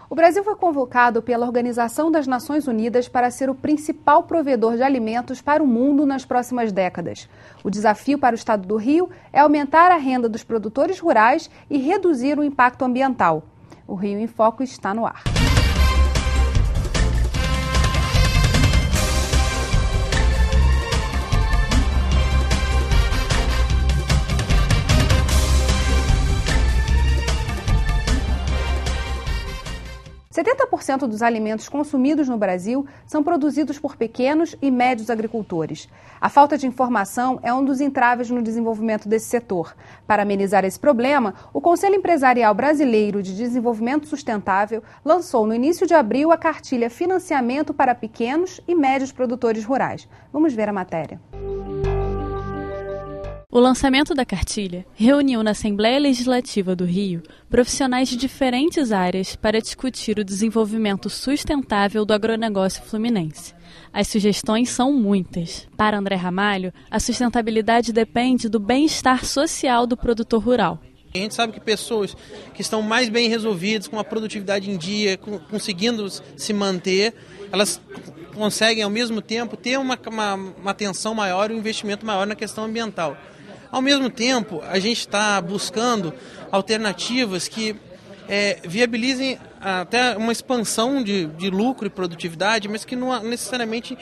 O Brasil foi convocado pela Organização das Nações Unidas para ser o principal provedor de alimentos para o mundo nas próximas décadas. O desafio para o Estado do Rio é aumentar a renda dos produtores rurais e reduzir o impacto ambiental. O Rio em Foco está no ar. 70% dos alimentos consumidos no Brasil são produzidos por pequenos e médios agricultores. A falta de informação é um dos entraves no desenvolvimento desse setor. Para amenizar esse problema, o Conselho Empresarial Brasileiro de Desenvolvimento Sustentável lançou no início de abril a cartilha Financiamento para Pequenos e Médios Produtores Rurais. Vamos ver a matéria. O lançamento da cartilha reuniu na Assembleia Legislativa do Rio profissionais de diferentes áreas para discutir o desenvolvimento sustentável do agronegócio fluminense. As sugestões são muitas. Para André Ramalho, a sustentabilidade depende do bem-estar social do produtor rural. A gente sabe que pessoas que estão mais bem resolvidas, com a produtividade em dia, conseguindo se manter, elas conseguem ao mesmo tempo ter uma atenção maior e um investimento maior na questão ambiental. Ao mesmo tempo, a gente está buscando alternativas que viabilizem até uma expansão de lucro e produtividade, mas que não necessariamente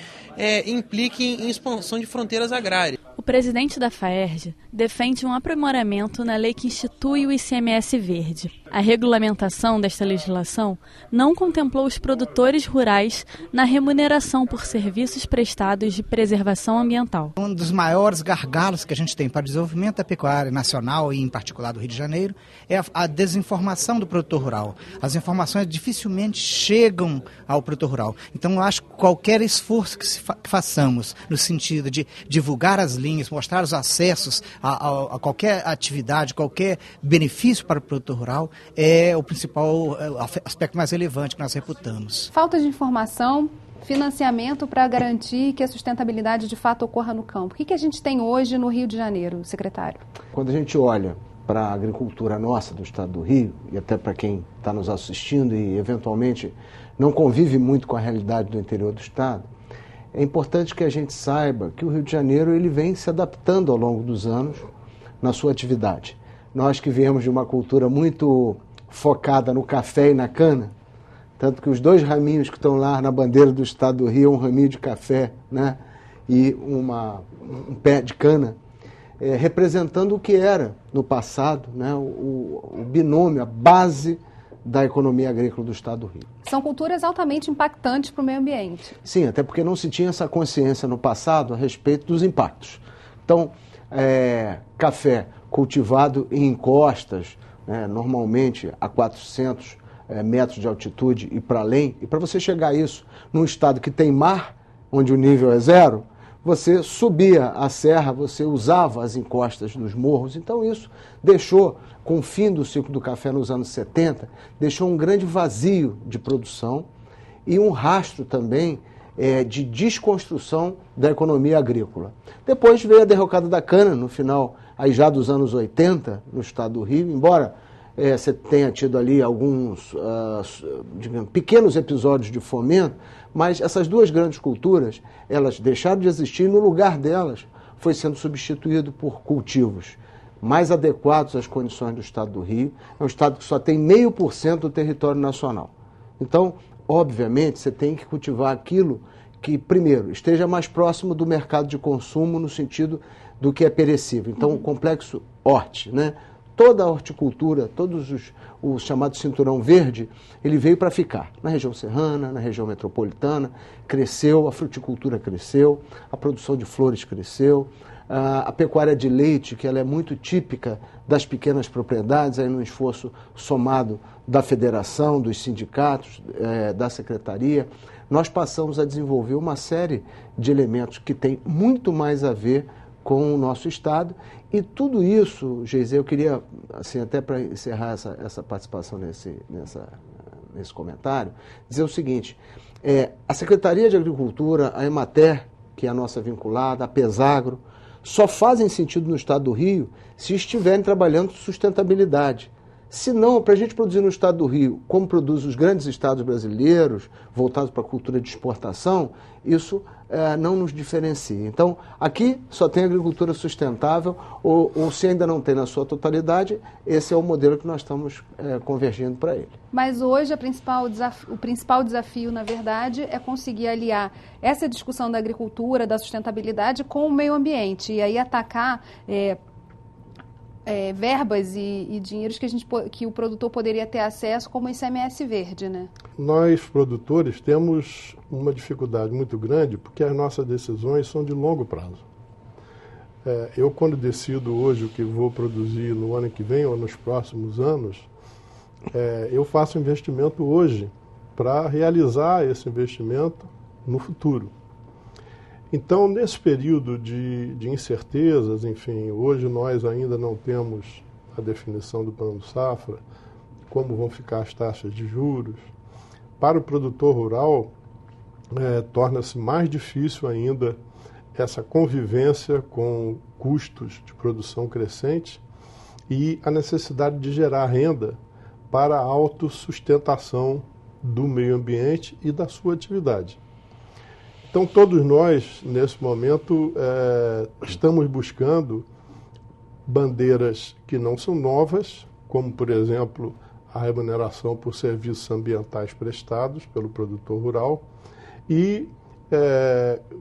impliquem em expansão de fronteiras agrárias. O presidente da FAERJ defende um aprimoramento na lei que institui o ICMS verde. A regulamentação desta legislação não contemplou os produtores rurais na remuneração por serviços prestados de preservação ambiental. Um dos maiores gargalos que a gente tem para o desenvolvimento da pecuária nacional e em particular do Rio de Janeiro é a desinformação do produtor rural. As informações dificilmente chegam ao produtor rural. Então eu acho que qualquer esforço que façamos no sentido de divulgar as linhas, mostrar os acessos a qualquer atividade, qualquer benefício para o produtor rural, é o principal aspecto mais relevante que nós reputamos. Falta de informação, financiamento para garantir que a sustentabilidade de fato ocorra no campo. O que a gente tem hoje no Rio de Janeiro, secretário? Quando a gente olha para a agricultura nossa do estado do Rio, e até para quem está nos assistindo e eventualmente não convive muito com a realidade do interior do estado, é importante que a gente saiba que o Rio de Janeiro ele vem se adaptando ao longo dos anos na sua atividade. Nós que viemos de uma cultura muito focada no café e na cana, tanto que os dois raminhos que estão lá na bandeira do estado do Rio, um raminho de café, né, e um pé de cana, representando o que era no passado, né, o binômio, a base da economia agrícola do estado do Rio. São culturas altamente impactantes para o meio ambiente. Sim, até porque não se tinha essa consciência no passado a respeito dos impactos. Então, café cultivado em encostas, né, normalmente a 400 metros de altitude e para além, e para você chegar a isso num estado que tem mar, onde o nível é zero, você subia a serra, você usava as encostas dos morros. Então isso deixou, com o fim do ciclo do café nos anos 70, deixou um grande vazio de produção e um rastro também de desconstrução da economia agrícola. Depois veio a derrocada da cana, no final aí já dos anos 80, no estado do Rio, embora você tenha tido ali alguns digamos, pequenos episódios de fomento, mas essas duas grandes culturas, elas deixaram de existir e no lugar delas foi sendo substituído por cultivos mais adequados às condições do estado do Rio. É um estado que só tem 0,5% do território nacional. Então, obviamente, você tem que cultivar aquilo que, primeiro, esteja mais próximo do mercado de consumo no sentido do que é perecível. Então, o complexo horti, né? Toda a horticultura, o chamado cinturão verde, ele veio para ficar. Na região serrana, na região metropolitana, cresceu, a fruticultura cresceu, a produção de flores cresceu, a pecuária de leite, que ela é muito típica das pequenas propriedades, aí no esforço somado da federação, dos sindicatos, da secretaria, nós passamos a desenvolver uma série de elementos que tem muito mais a ver com o nosso estado. E tudo isso, Geise, eu queria, assim, até para encerrar essa participação nesse comentário, dizer o seguinte, a Secretaria de Agricultura, a Emater, que é a nossa vinculada, a Pesagro, só fazem sentido no estado do Rio se estiverem trabalhando sustentabilidade. Se não, para a gente produzir no estado do Rio, como produz os grandes estados brasileiros, voltados para a cultura de exportação, isso não nos diferencia. Então, aqui só tem agricultura sustentável, ou se ainda não tem na sua totalidade, esse é o modelo que nós estamos convergindo para ele. Mas hoje o principal desafio, na verdade, é conseguir aliar essa discussão da agricultura, da sustentabilidade, com o meio ambiente, e aí atacar verbas e dinheiros que o produtor poderia ter acesso, como o ICMS verde, né? Nós, produtores, temos uma dificuldade muito grande porque as nossas decisões são de longo prazo. Eu, quando decido hoje o que vou produzir no ano que vem ou nos próximos anos, eu faço investimento hoje para realizar esse investimento no futuro. Então, nesse período de incertezas, enfim, hoje nós ainda não temos a definição do plano safra, como vão ficar as taxas de juros. Para o produtor rural, torna-se mais difícil ainda essa convivência com custos de produção crescentes e a necessidade de gerar renda para a autossustentação do meio ambiente e da sua atividade. Então, todos nós, nesse momento, estamos buscando bandeiras que não são novas, como, por exemplo, a remuneração por serviços ambientais prestados pelo produtor rural e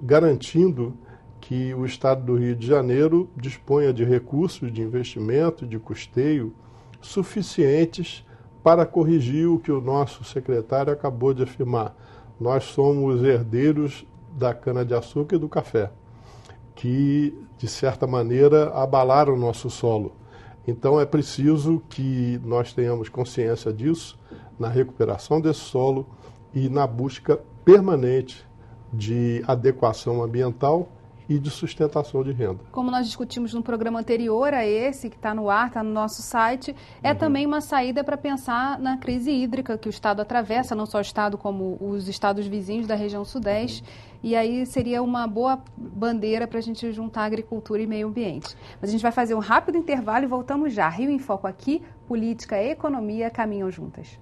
garantindo que o Estado do Rio de Janeiro disponha de recursos de investimento, de custeio, suficientes para corrigir o que o nosso secretário acabou de afirmar. Nós somos herdeiros da cana-de-açúcar e do café, que, de certa maneira, abalaram o nosso solo. Então, é preciso que nós tenhamos consciência disso, na recuperação desse solo e na busca permanente de adequação ambiental e de sustentação de renda. Como nós discutimos no programa anterior a esse, que está no ar, está no nosso site, também uma saída para pensar na crise hídrica que o Estado atravessa, não só o Estado como os estados vizinhos da região Sudeste, e aí seria uma boa bandeira para a gente juntar agricultura e meio ambiente. Mas a gente vai fazer um rápido intervalo e voltamos já. Rio em Foco aqui, política e economia caminham juntas.